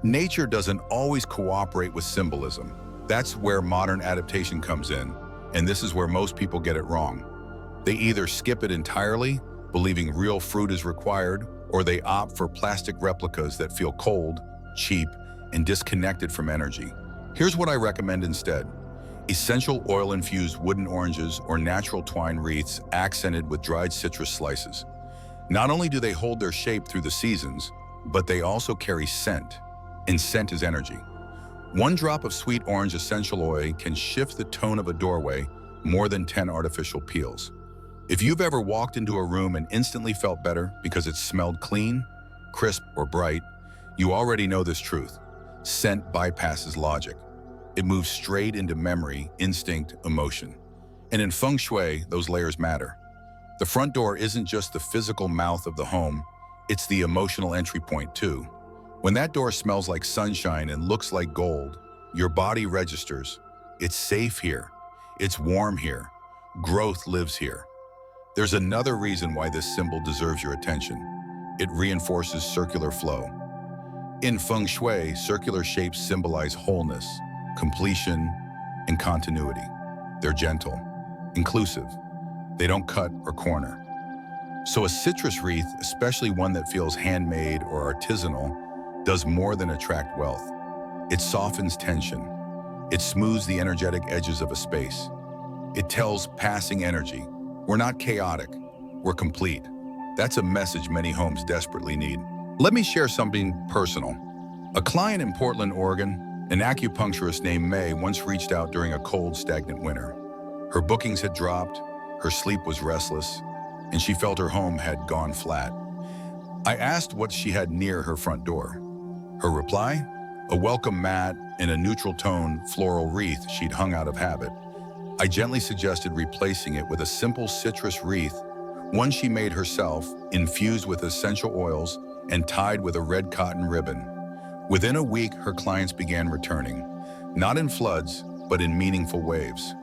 Nature doesn't always cooperate with symbolism. That's where modern adaptation comes in, and this is where most people get it wrong. They either skip it entirely, believing real fruit is required, or they opt for plastic replicas that feel cold, cheap, and disconnected from energy. Here's what I recommend instead. Essential oil-infused wooden oranges or natural twine wreaths accented with dried citrus slices. Not only do they hold their shape through the seasons, but they also carry scent, and scent is energy. One drop of sweet orange essential oil can shift the tone of a doorway more than 10 artificial peels. If you've ever walked into a room and instantly felt better because it smelled clean, crisp, or bright, you already know this truth. Scent bypasses logic. It moves straight into memory, instinct, emotion. And in Feng Shui, those layers matter. The front door isn't just the physical mouth of the home, it's the emotional entry point too. When that door smells like sunshine and looks like gold, your body registers. It's safe here. It's warm here. Growth lives here. There's another reason why this symbol deserves your attention. It reinforces circular flow. In Feng Shui, circular shapes symbolize wholeness, completion, and continuity. They're gentle, inclusive. They don't cut or corner. So a citrus wreath, especially one that feels handmade or artisanal, does more than attract wealth. It softens tension. It smooths the energetic edges of a space. It tells passing energy, we're not chaotic, we're complete. That's a message many homes desperately need. Let me share something personal. A client in Portland, Oregon, an acupuncturist named May, once reached out during a cold, stagnant winter. Her bookings had dropped, her sleep was restless, and she felt her home had gone flat. I asked what she had near her front door. Her reply? A welcome mat and a neutral tone floral wreath she'd hung out of habit. I gently suggested replacing it with a simple citrus wreath, one she made herself, infused with essential oils and tied with a red cotton ribbon. Within a week, her clients began returning, not in floods, but in meaningful waves.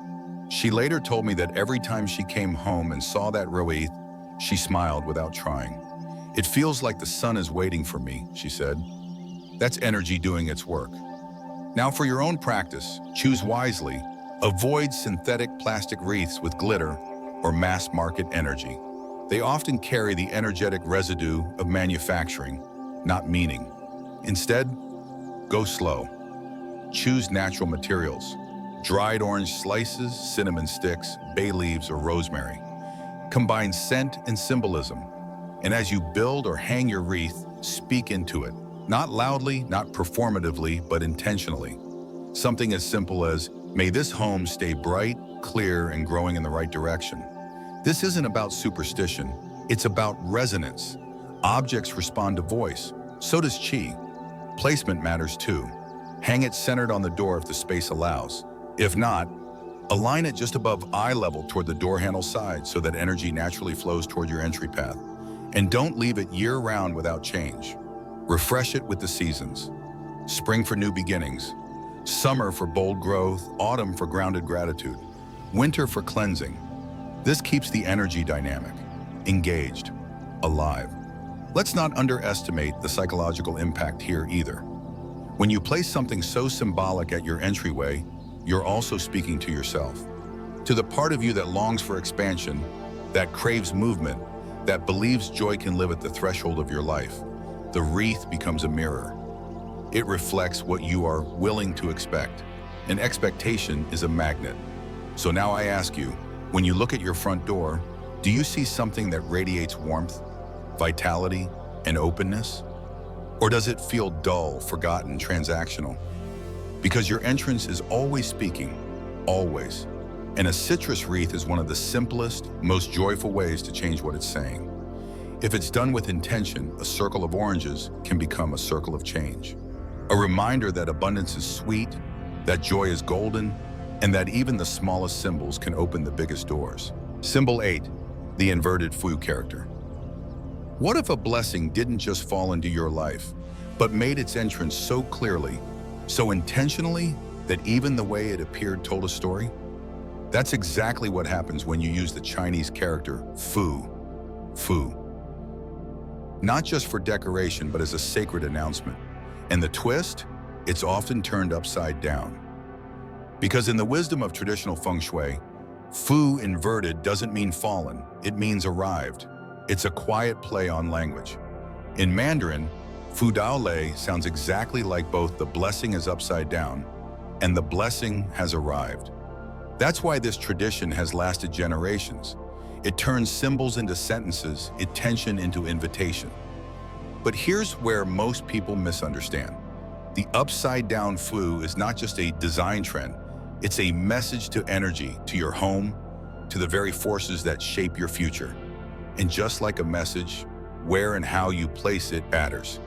She later told me that every time she came home and saw that wreath, she smiled without trying. It feels like the sun is waiting for me, she said. That's energy doing its work. Now for your own practice, choose wisely. Avoid synthetic plastic wreaths with glitter or mass market energy. They often carry the energetic residue of manufacturing, not meaning. Instead, go slow. Choose natural materials. Dried orange slices, cinnamon sticks, bay leaves, or rosemary. Combine scent and symbolism. And as you build or hang your wreath, speak into it. Not loudly, not performatively, but intentionally. Something as simple as, may this home stay bright, clear, and growing in the right direction. This isn't about superstition, it's about resonance. Objects respond to voice, so does chi. Placement matters too. Hang it centered on the door if the space allows. If not, align it just above eye level toward the door handle side so that energy naturally flows toward your entry path. And don't leave it year-round without change. Refresh it with the seasons. Spring for new beginnings. Summer for bold growth, autumn for grounded gratitude, winter for cleansing. This keeps the energy dynamic, engaged, alive. Let's not underestimate the psychological impact here either. When you place something so symbolic at your entryway, you're also speaking to yourself, to the part of you that longs for expansion, that craves movement, that believes joy can live at the threshold of your life. The wreath becomes a mirror. It reflects what you are willing to expect. An expectation is a magnet. So now I ask you, when you look at your front door, do you see something that radiates warmth, vitality, and openness? Or does it feel dull, forgotten, transactional? Because your entrance is always speaking, always. And a citrus wreath is one of the simplest, most joyful ways to change what it's saying. If it's done with intention, a circle of oranges can become a circle of change. A reminder that abundance is sweet, that joy is golden, and that even the smallest symbols can open the biggest doors. Symbol 8, the inverted Fu character. What if a blessing didn't just fall into your life, but made its entrance so clearly, so intentionally, that even the way it appeared told a story? That's exactly what happens when you use the Chinese character Fu. Fu. Not just for decoration, but as a sacred announcement. And the twist? It's often turned upside down. Because in the wisdom of traditional Feng Shui, Fu inverted doesn't mean fallen, it means arrived. It's a quiet play on language. In Mandarin, Fu Dao Lei sounds exactly like both the blessing is upside down and the blessing has arrived. That's why this tradition has lasted generations. It turns symbols into sentences, intention into invitation. But here's where most people misunderstand. The upside-down Fu is not just a design trend, it's a message to energy, to your home, to the very forces that shape your future. And just like a message, where and how you place it matters.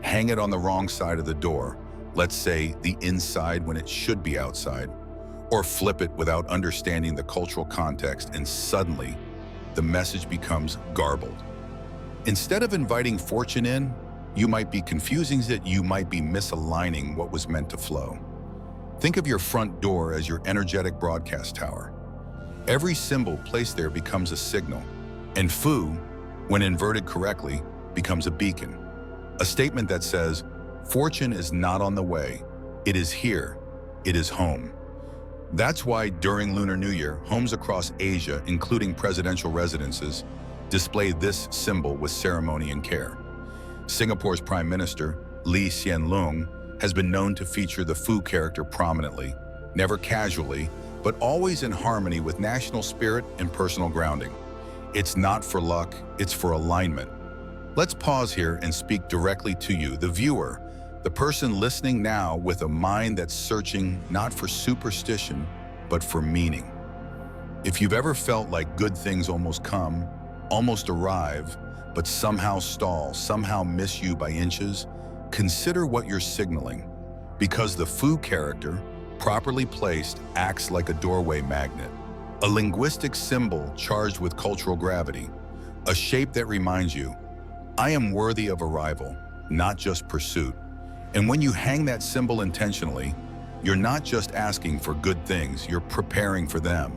Hang it on the wrong side of the door, let's say the inside when it should be outside, or flip it without understanding the cultural context, and suddenly the message becomes garbled. Instead of inviting fortune in, you might be confusing it, you might be misaligning what was meant to flow. Think of your front door as your energetic broadcast tower. Every symbol placed there becomes a signal, and Fu, when inverted correctly, becomes a beacon. A statement that says, fortune is not on the way, it is here, it is home. That's why during Lunar New Year, homes across Asia, including presidential residences, display this symbol with ceremony and care. Singapore's Prime Minister, Lee Hsien Loong, has been known to feature the Fu character prominently, never casually, but always in harmony with national spirit and personal grounding. It's not for luck, it's for alignment. Let's pause here and speak directly to you, the viewer, the person listening now with a mind that's searching not for superstition, but for meaning. If you've ever felt like good things almost come, almost arrive, but somehow stall, somehow miss you by inches, consider what you're signaling. Because the Fu character, properly placed, acts like a doorway magnet, a linguistic symbol charged with cultural gravity, a shape that reminds you, I am worthy of arrival, not just pursuit. And when you hang that symbol intentionally, you're not just asking for good things, you're preparing for them.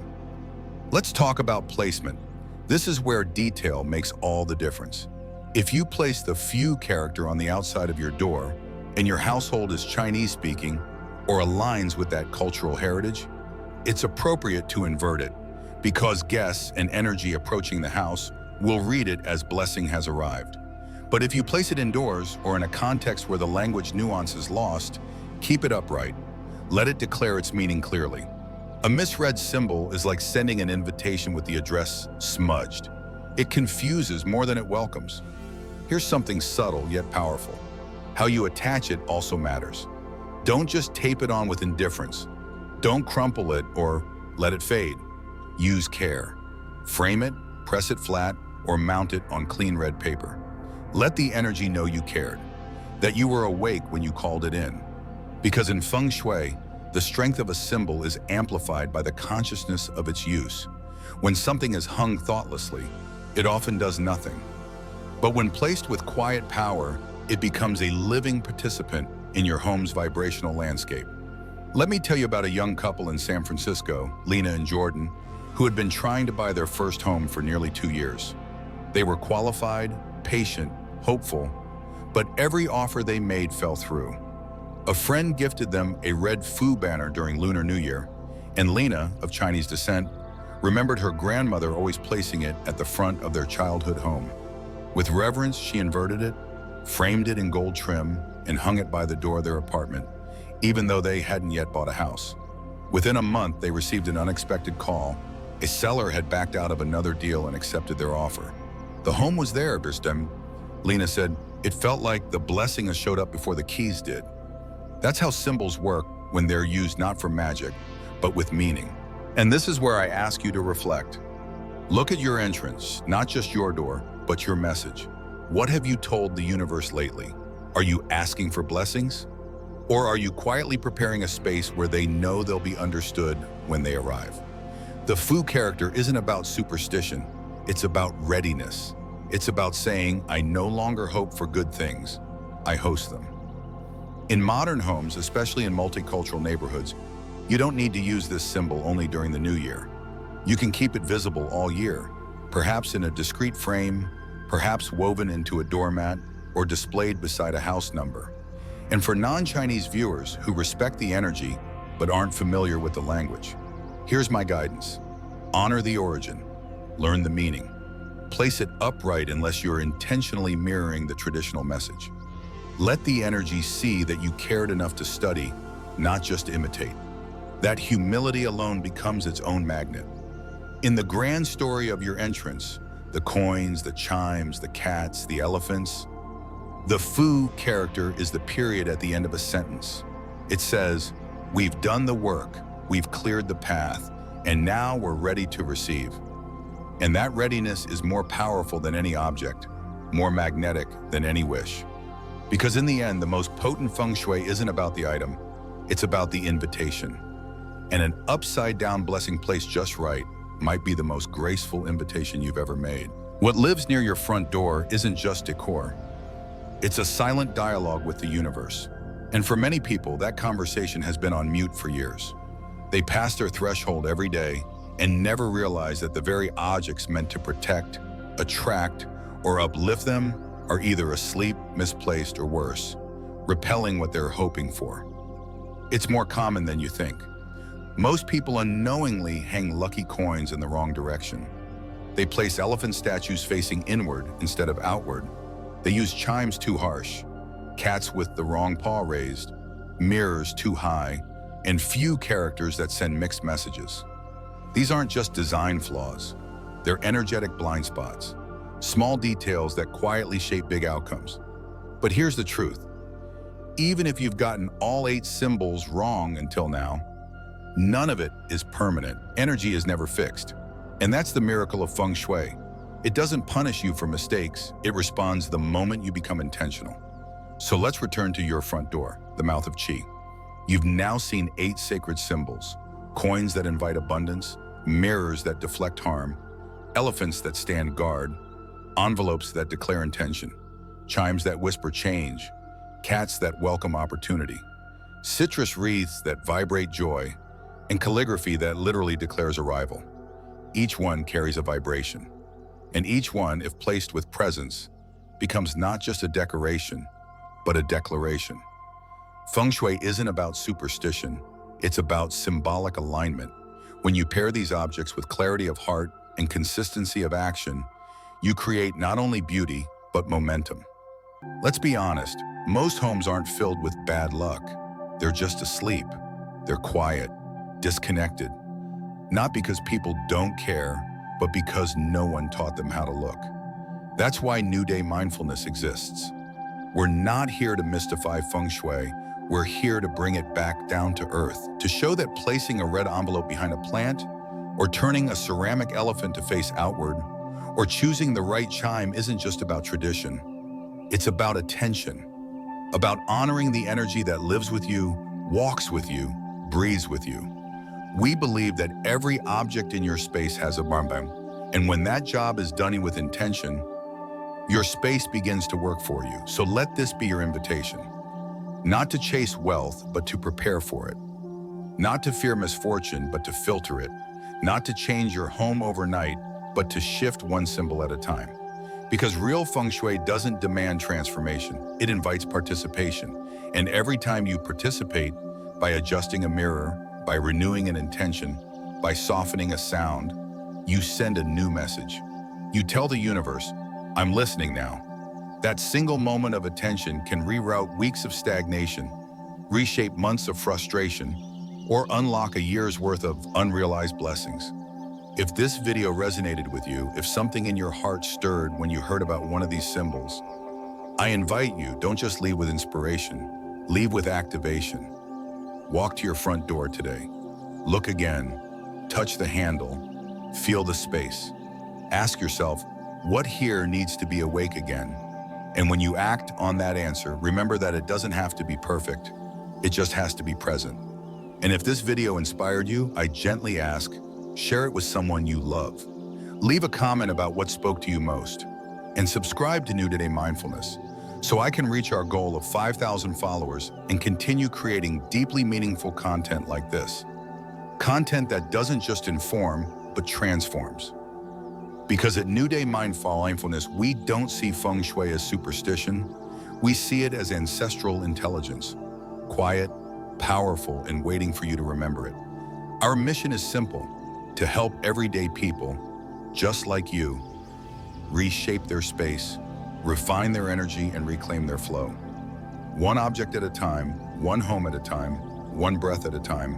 Let's talk about placement. This is where detail makes all the difference. If you place the Fu character on the outside of your door, and your household is Chinese-speaking or aligns with that cultural heritage, it's appropriate to invert it, because guests and energy approaching the house will read it as blessing has arrived. But if you place it indoors or in a context where the language nuance is lost, keep it upright. Let it declare its meaning clearly. A misread symbol is like sending an invitation with the address smudged. It confuses more than it welcomes. Here's something subtle yet powerful. How you attach it also matters. Don't just tape it on with indifference. Don't crumple it or let it fade. Use care. Frame it, press it flat, or mount it on clean red paper. Let the energy know you cared, that you were awake when you called it in. Because in Feng Shui, the strength of a symbol is amplified by the consciousness of its use. When something is hung thoughtlessly, it often does nothing. But when placed with quiet power, it becomes a living participant in your home's vibrational landscape. Let me tell you about a young couple in San Francisco, Lena and Jordan, who had been trying to buy their first home for nearly 2 years. They were qualified, patient, hopeful, but every offer they made fell through. A friend gifted them a red Fu banner during Lunar New Year, and Lena, of Chinese descent, remembered her grandmother always placing it at the front of their childhood home. With reverence, she inverted it, framed it in gold trim, and hung it by the door of their apartment, even though they hadn't yet bought a house. Within a month, they received an unexpected call. A seller had backed out of another deal and accepted their offer. The home was there, Birstem. Lena said, it felt like the blessing had showed up before the keys did. That's how symbols work when they're used not for magic, but with meaning. And this is where I ask you to reflect. Look at your entrance, not just your door, but your message. What have you told the universe lately? Are you asking for blessings? Or are you quietly preparing a space where they know they'll be understood when they arrive? The Fu character isn't about superstition, it's about readiness. It's about saying, I no longer hope for good things, I host them. In modern homes, especially in multicultural neighborhoods, you don't need to use this symbol only during the new year. You can keep it visible all year, perhaps in a discreet frame, perhaps woven into a doormat, or displayed beside a house number. And for non-Chinese viewers who respect the energy but aren't familiar with the language, here's my guidance. Honor the origin, learn the meaning. Place it upright unless you're intentionally mirroring the traditional message. Let the energy see that you cared enough to study, not just imitate. That humility alone becomes its own magnet. In the grand story of your entrance, the coins, the chimes, the cats, the elephants, the Fu character is the period at the end of a sentence. It says, "We've done the work, we've cleared the path, and now we're ready to receive." And that readiness is more powerful than any object, more magnetic than any wish. Because in the end, the most potent Feng Shui isn't about the item, it's about the invitation. And an upside-down blessing placed just right might be the most graceful invitation you've ever made. What lives near your front door isn't just decor. It's a silent dialogue with the universe. And for many people, that conversation has been on mute for years. They pass their threshold every day and never realize that the very objects meant to protect, attract, or uplift them are either asleep, misplaced, or worse, repelling what they're hoping for. It's more common than you think. Most people unknowingly hang lucky coins in the wrong direction. They place elephant statues facing inward instead of outward. They use chimes too harsh, cats with the wrong paw raised, mirrors too high, and few characters that send mixed messages. These aren't just design flaws. They're energetic blind spots, small details that quietly shape big outcomes. But here's the truth. Even if you've gotten all 8 symbols wrong until now, none of it is permanent. Energy is never fixed. And that's the miracle of Feng Shui. It doesn't punish you for mistakes. It responds the moment you become intentional. So let's return to your front door, the mouth of Qi. You've now seen 8 sacred symbols, coins that invite abundance, mirrors that deflect harm, elephants that stand guard, envelopes that declare intention, chimes that whisper change, cats that welcome opportunity, citrus wreaths that vibrate joy, and calligraphy that literally declares arrival. Each one carries a vibration, and each one, if placed with presence, becomes not just a decoration, but a declaration. Feng Shui isn't about superstition, it's about symbolic alignment. When you pair these objects with clarity of heart and consistency of action, you create not only beauty, but momentum. Let's be honest, most homes aren't filled with bad luck. They're just asleep. They're quiet, disconnected. Not because people don't care, but because no one taught them how to look. That's why New Day Mindfulness exists. We're not here to mystify Feng Shui. We're here to bring it back down to earth, to show that placing a red envelope behind a plant, or turning a ceramic elephant to face outward, or choosing the right chime isn't just about tradition. It's about attention, about honoring the energy that lives with you, walks with you, breathes with you. We believe that every object in your space has a bambam, and when that job is done with intention, your space begins to work for you. So let this be your invitation. Not to chase wealth, but to prepare for it. Not to fear misfortune, but to filter it. Not to change your home overnight, but to shift one symbol at a time. Because real Feng Shui doesn't demand transformation, it invites participation. And every time you participate, by adjusting a mirror, by renewing an intention, by softening a sound, you send a new message. You tell the universe, I'm listening now. That single moment of attention can reroute weeks of stagnation, reshape months of frustration, or unlock a year's worth of unrealized blessings. If this video resonated with you, if something in your heart stirred when you heard about one of these symbols, I invite you, don't just leave with inspiration, leave with activation. Walk to your front door today. Look again, touch the handle, feel the space. Ask yourself, what here needs to be awake again? And when you act on that answer, remember that it doesn't have to be perfect. It just has to be present. And if this video inspired you, I gently ask, share it with someone you love. Leave a comment about what spoke to you most. And subscribe to New Day Mindfulness so I can reach our goal of 5,000 followers and continue creating deeply meaningful content like this. Content that doesn't just inform, but transforms. Because at New Day Mindfulness, we don't see Feng Shui as superstition. We see it as ancestral intelligence, quiet, powerful, and waiting for you to remember it. Our mission is simple: to help everyday people, just like you, reshape their space, refine their energy, and reclaim their flow. One object at a time, one home at a time, one breath at a time,